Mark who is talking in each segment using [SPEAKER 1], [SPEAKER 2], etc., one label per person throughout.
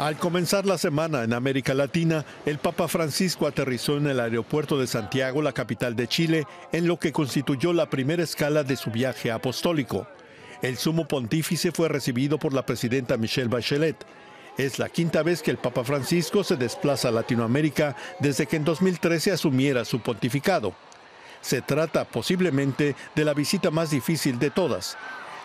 [SPEAKER 1] Al comenzar la semana en América Latina, el Papa Francisco aterrizó en el aeropuerto de Santiago, la capital de Chile, en lo que constituyó la primera escala de su viaje apostólico. El sumo pontífice fue recibido por la presidenta Michelle Bachelet. Es la quinta vez que el Papa Francisco se desplaza a Latinoamérica desde que en 2013 asumiera su pontificado. Se trata posiblemente de la visita más difícil de todas.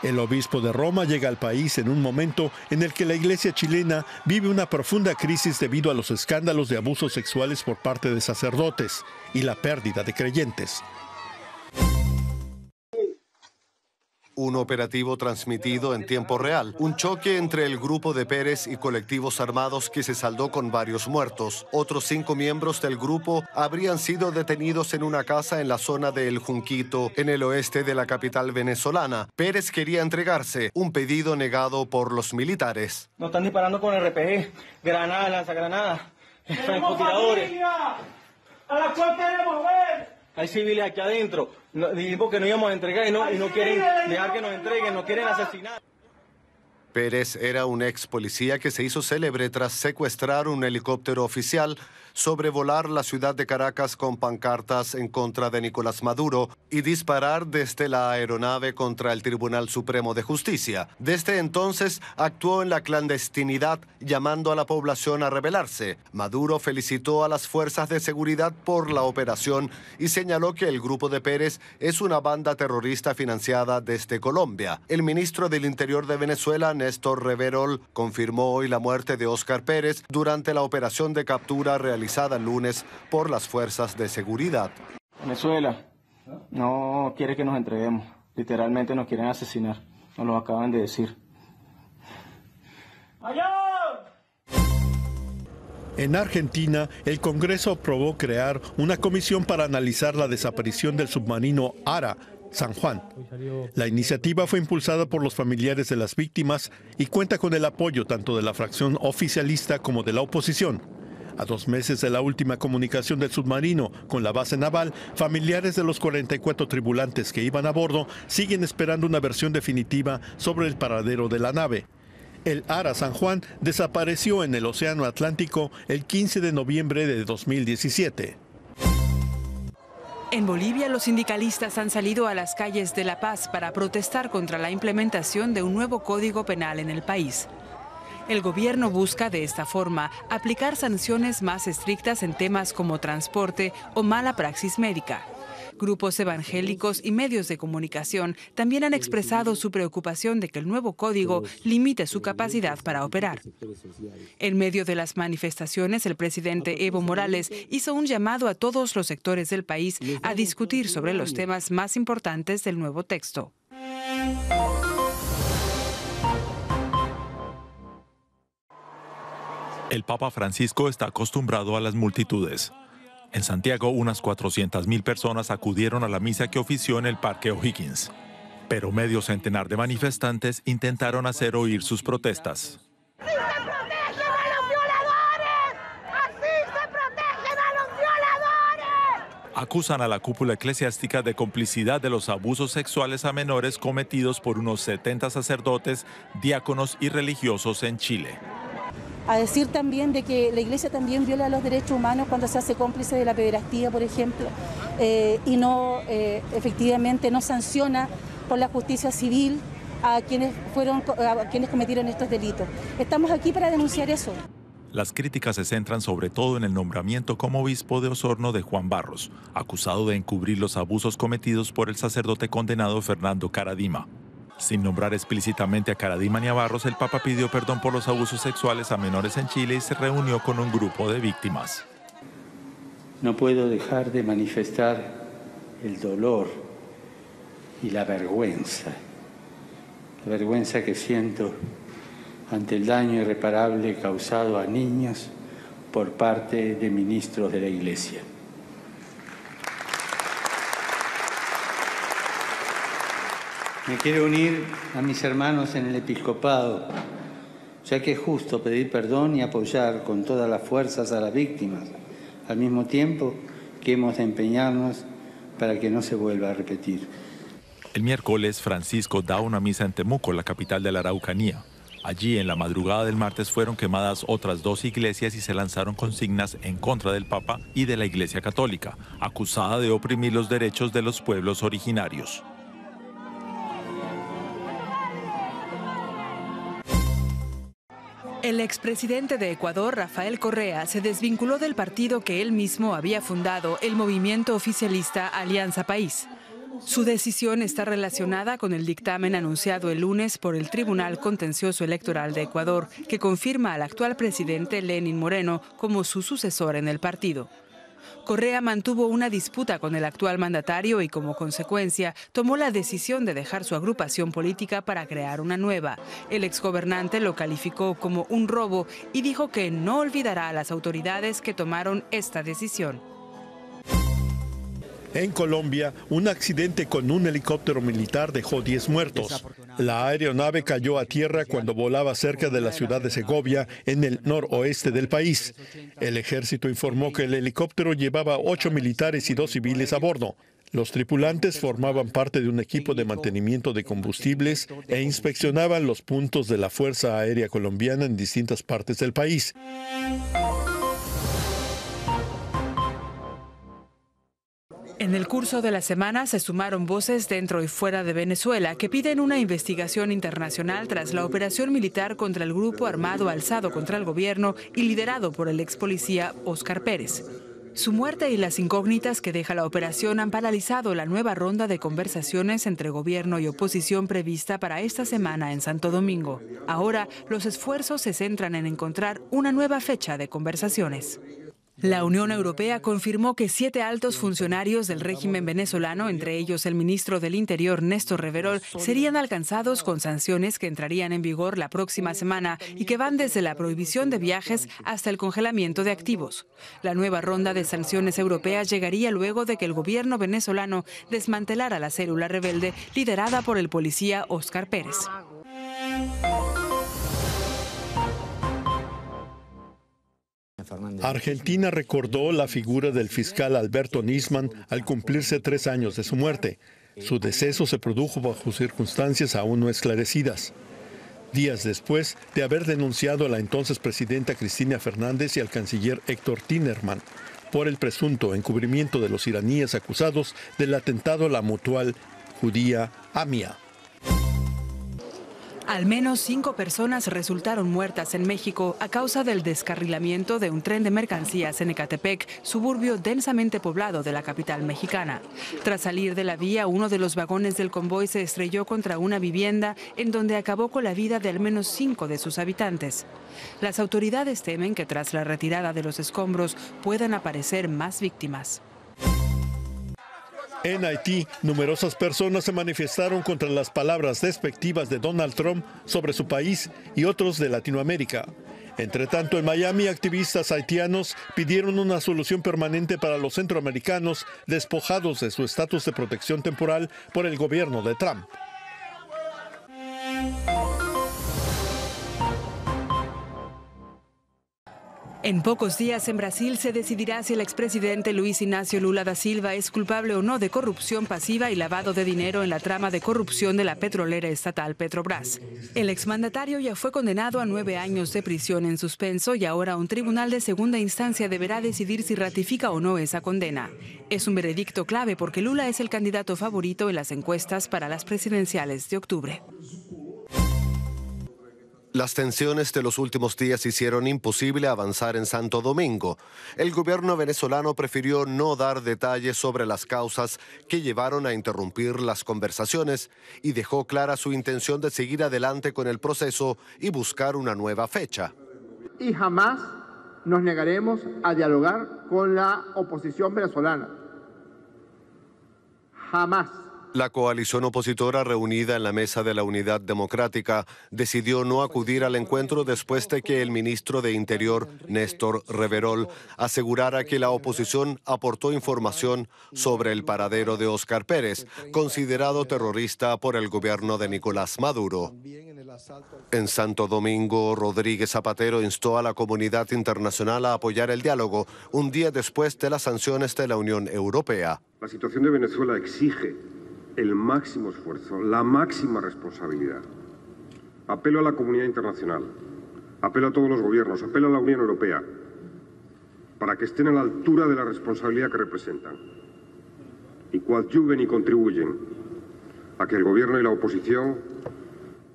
[SPEAKER 1] El obispo de Roma llega al país en un momento en el que la iglesia chilena vive una profunda crisis debido a los escándalos de abusos sexuales por parte de sacerdotes y la pérdida de creyentes.
[SPEAKER 2] Un operativo transmitido en tiempo real. Un choque entre el grupo de Pérez y colectivos armados que se saldó con varios muertos. Otros 5 miembros del grupo habrían sido detenidos en una casa en la zona de El Junquito, en el oeste de la capital venezolana. Pérez quería entregarse, un pedido negado por los militares.
[SPEAKER 3] Nos están disparando con RPG, granadas, lanzagranadas, francotiradores. ¡A la cual queremos ver! Hay civiles aquí adentro. Dijimos que no íbamos a entregar y no quieren dejar que nos entreguen, nos quieren asesinar.
[SPEAKER 2] Pérez era un ex policía que se hizo célebre tras secuestrar un helicóptero oficial, sobrevolar la ciudad de Caracas con pancartas en contra de Nicolás Maduro y disparar desde la aeronave contra el Tribunal Supremo de Justicia. Desde entonces actuó en la clandestinidad, llamando a la población a rebelarse. Maduro felicitó a las fuerzas de seguridad por la operación y señaló que el grupo de Pérez es una banda terrorista financiada desde Colombia. El ministro del Interior de Venezuela, Néstor Reverol, confirmó hoy la muerte de Óscar Pérez durante la operación de captura realizada el lunes por las fuerzas de seguridad.
[SPEAKER 3] Venezuela no quiere que nos entreguemos. Literalmente nos quieren asesinar. Nos lo acaban de decir.
[SPEAKER 1] En Argentina, el Congreso aprobó crear una comisión para analizar la desaparición del submarino ARA San Juan. La iniciativa fue impulsada por los familiares de las víctimas y cuenta con el apoyo tanto de la fracción oficialista como de la oposición. A 2 meses de la última comunicación del submarino con la base naval, familiares de los 44 tripulantes que iban a bordo siguen esperando una versión definitiva sobre el paradero de la nave. El ARA San Juan desapareció en el Océano Atlántico el 15 de noviembre de 2017.
[SPEAKER 4] En Bolivia, los sindicalistas han salido a las calles de La Paz para protestar contra la implementación de un nuevo código penal en el país. El gobierno busca de esta forma aplicar sanciones más estrictas en temas como transporte o mala praxis médica. Grupos evangélicos y medios de comunicación también han expresado su preocupación de que el nuevo código limite su capacidad para operar. En medio de las manifestaciones, el presidente Evo Morales hizo un llamado a todos los sectores del país a discutir sobre los temas más importantes del nuevo texto.
[SPEAKER 5] El Papa Francisco está acostumbrado a las multitudes. En Santiago, unas 400.000 personas acudieron a la misa que ofició en el Parque O'Higgins. Pero medio centenar de manifestantes intentaron hacer oír sus protestas.
[SPEAKER 6] ¡Así se protegen a los violadores! ¡Así se protegen a los violadores!
[SPEAKER 5] Acusan a la cúpula eclesiástica de complicidad de los abusos sexuales a menores cometidos por unos 70 sacerdotes, diáconos y religiosos en Chile.
[SPEAKER 7] A decir también de que la Iglesia también viola los derechos humanos cuando se hace cómplice de la pederastía, por ejemplo, y no efectivamente no sanciona por la justicia civil a quienes cometieron estos delitos. Estamos aquí para denunciar eso.
[SPEAKER 5] Las críticas se centran sobre todo en el nombramiento como obispo de Osorno de Juan Barros, acusado de encubrir los abusos cometidos por el sacerdote condenado Fernando Caradima. Sin nombrar explícitamente a Caradima ni a Barros, el Papa pidió perdón por los abusos sexuales a menores en Chile y se reunió con un grupo de víctimas.
[SPEAKER 8] No puedo dejar de manifestar el dolor y la vergüenza que siento ante el daño irreparable causado a niños por parte de ministros de la Iglesia. Me quiero unir a mis hermanos en el episcopado, ya que es justo pedir perdón y apoyar con todas las fuerzas a las víctimas, al mismo tiempo que hemos de empeñarnos para que no se vuelva a repetir.
[SPEAKER 5] El miércoles, Francisco da una misa en Temuco, la capital de la Araucanía. Allí, en la madrugada del martes, fueron quemadas otras 2 iglesias y se lanzaron consignas en contra del Papa y de la Iglesia Católica, acusada de oprimir los derechos de los pueblos originarios.
[SPEAKER 4] El expresidente de Ecuador, Rafael Correa, se desvinculó del partido que él mismo había fundado, el movimiento oficialista Alianza País. Su decisión está relacionada con el dictamen anunciado el lunes por el Tribunal Contencioso Electoral de Ecuador, que confirma al actual presidente Lenín Moreno como su sucesor en el partido. Correa mantuvo una disputa con el actual mandatario y, como consecuencia, tomó la decisión de dejar su agrupación política para crear una nueva. El exgobernante lo calificó como un robo y dijo que no olvidará a las autoridades que tomaron esta decisión.
[SPEAKER 1] En Colombia, un accidente con un helicóptero militar dejó 10 muertos. La aeronave cayó a tierra cuando volaba cerca de la ciudad de Segovia, en el noroeste del país. El ejército informó que el helicóptero llevaba 8 militares y 2 civiles a bordo. Los tripulantes formaban parte de un equipo de mantenimiento de combustibles e inspeccionaban los puntos de la Fuerza Aérea Colombiana en distintas partes del país.
[SPEAKER 4] En el curso de la semana se sumaron voces dentro y fuera de Venezuela que piden una investigación internacional tras la operación militar contra el grupo armado alzado contra el gobierno y liderado por el ex policía Óscar Pérez. Su muerte y las incógnitas que deja la operación han paralizado la nueva ronda de conversaciones entre gobierno y oposición prevista para esta semana en Santo Domingo. Ahora, los esfuerzos se centran en encontrar una nueva fecha de conversaciones. La Unión Europea confirmó que 7 altos funcionarios del régimen venezolano, entre ellos el ministro del Interior Néstor Reverol, serían alcanzados con sanciones que entrarían en vigor la próxima semana y que van desde la prohibición de viajes hasta el congelamiento de activos. La nueva ronda de sanciones europeas llegaría luego de que el gobierno venezolano desmantelara la célula rebelde liderada por el policía Óscar Pérez.
[SPEAKER 1] Argentina recordó la figura del fiscal Alberto Nisman al cumplirse 3 años de su muerte. Su deceso se produjo bajo circunstancias aún no esclarecidas. Días después de haber denunciado a la entonces presidenta Cristina Fernández y al canciller Héctor Tinerman por el presunto encubrimiento de los iraníes acusados del atentado a la mutual judía AMIA.
[SPEAKER 4] Al menos 5 personas resultaron muertas en México a causa del descarrilamiento de un tren de mercancías en Ecatepec, suburbio densamente poblado de la capital mexicana. Tras salir de la vía, uno de los vagones del convoy se estrelló contra una vivienda en donde acabó con la vida de al menos 5 de sus habitantes. Las autoridades temen que tras la retirada de los escombros puedan aparecer más víctimas.
[SPEAKER 1] En Haití, numerosas personas se manifestaron contra las palabras despectivas de Donald Trump sobre su país y otros de Latinoamérica. Entre tanto, en Miami, activistas haitianos pidieron una solución permanente para los centroamericanos despojados de su estatus de protección temporal por el gobierno de Trump.
[SPEAKER 4] En pocos días en Brasil se decidirá si el expresidente Luis Inácio Lula da Silva es culpable o no de corrupción pasiva y lavado de dinero en la trama de corrupción de la petrolera estatal Petrobras. El exmandatario ya fue condenado a 9 años de prisión en suspenso y ahora un tribunal de segunda instancia deberá decidir si ratifica o no esa condena. Es un veredicto clave porque Lula es el candidato favorito en las encuestas para las presidenciales de octubre.
[SPEAKER 2] Las tensiones de los últimos días hicieron imposible avanzar en Santo Domingo. El gobierno venezolano prefirió no dar detalles sobre las causas que llevaron a interrumpir las conversaciones y dejó clara su intención de seguir adelante con el proceso y buscar una nueva fecha.
[SPEAKER 9] Y jamás nos negaremos a dialogar con la oposición venezolana. Jamás.
[SPEAKER 2] La coalición opositora reunida en la Mesa de la Unidad Democrática decidió no acudir al encuentro después de que el ministro de Interior, Néstor Reverol, asegurara que la oposición aportó información sobre el paradero de Óscar Pérez, considerado terrorista por el gobierno de Nicolás Maduro. En Santo Domingo, Rodríguez Zapatero instó a la comunidad internacional a apoyar el diálogo un día después de las sanciones de la Unión Europea.
[SPEAKER 10] La situación de Venezuela exige el máximo esfuerzo, la máxima responsabilidad. apelo a la comunidad internacional, apelo a todos los gobiernos, apelo a la Unión Europea, para que estén a la altura de la responsabilidad que representan y coadyuven y contribuyen a que el gobierno y la oposición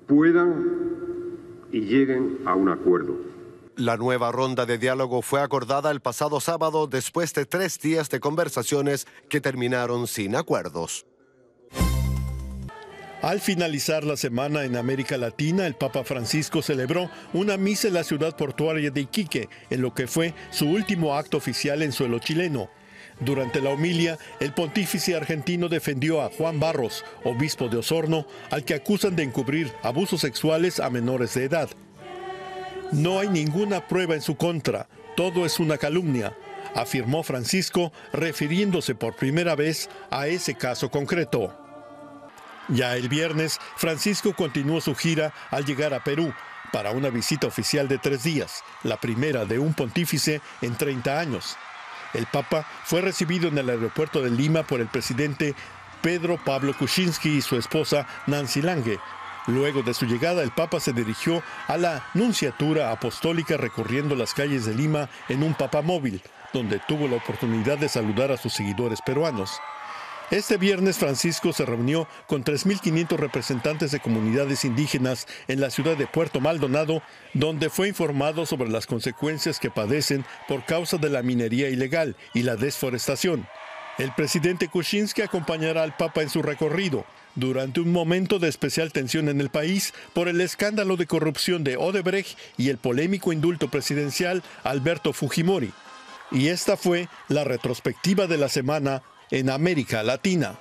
[SPEAKER 10] puedan y lleguen a un acuerdo.
[SPEAKER 2] La nueva ronda de diálogo fue acordada el pasado sábado después de 3 días de conversaciones que terminaron sin acuerdos.
[SPEAKER 1] Al finalizar la semana en América Latina, el Papa Francisco celebró una misa en la ciudad portuaria de Iquique, en lo que fue su último acto oficial en suelo chileno. Durante la homilia, el pontífice argentino defendió a Juan Barros, obispo de Osorno, al que acusan de encubrir abusos sexuales a menores de edad. No hay ninguna prueba en su contra, todo es una calumnia, afirmó Francisco, refiriéndose por primera vez a ese caso concreto. Ya el viernes, Francisco continuó su gira al llegar a Perú para una visita oficial de 3 días, la primera de un pontífice en 30 años. El Papa fue recibido en el aeropuerto de Lima por el presidente Pedro Pablo Kuczynski y su esposa Nancy Lange. Luego de su llegada, el Papa se dirigió a la Nunciatura Apostólica recorriendo las calles de Lima en un papamóvil, donde tuvo la oportunidad de saludar a sus seguidores peruanos. Este viernes, Francisco se reunió con 3.500 representantes de comunidades indígenas en la ciudad de Puerto Maldonado, donde fue informado sobre las consecuencias que padecen por causa de la minería ilegal y la desforestación. El presidente Kuczynski acompañará al Papa en su recorrido, durante un momento de especial tensión en el país por el escándalo de corrupción de Odebrecht y el polémico indulto presidencial Alberto Fujimori. Y esta fue la retrospectiva de la semana en América Latina.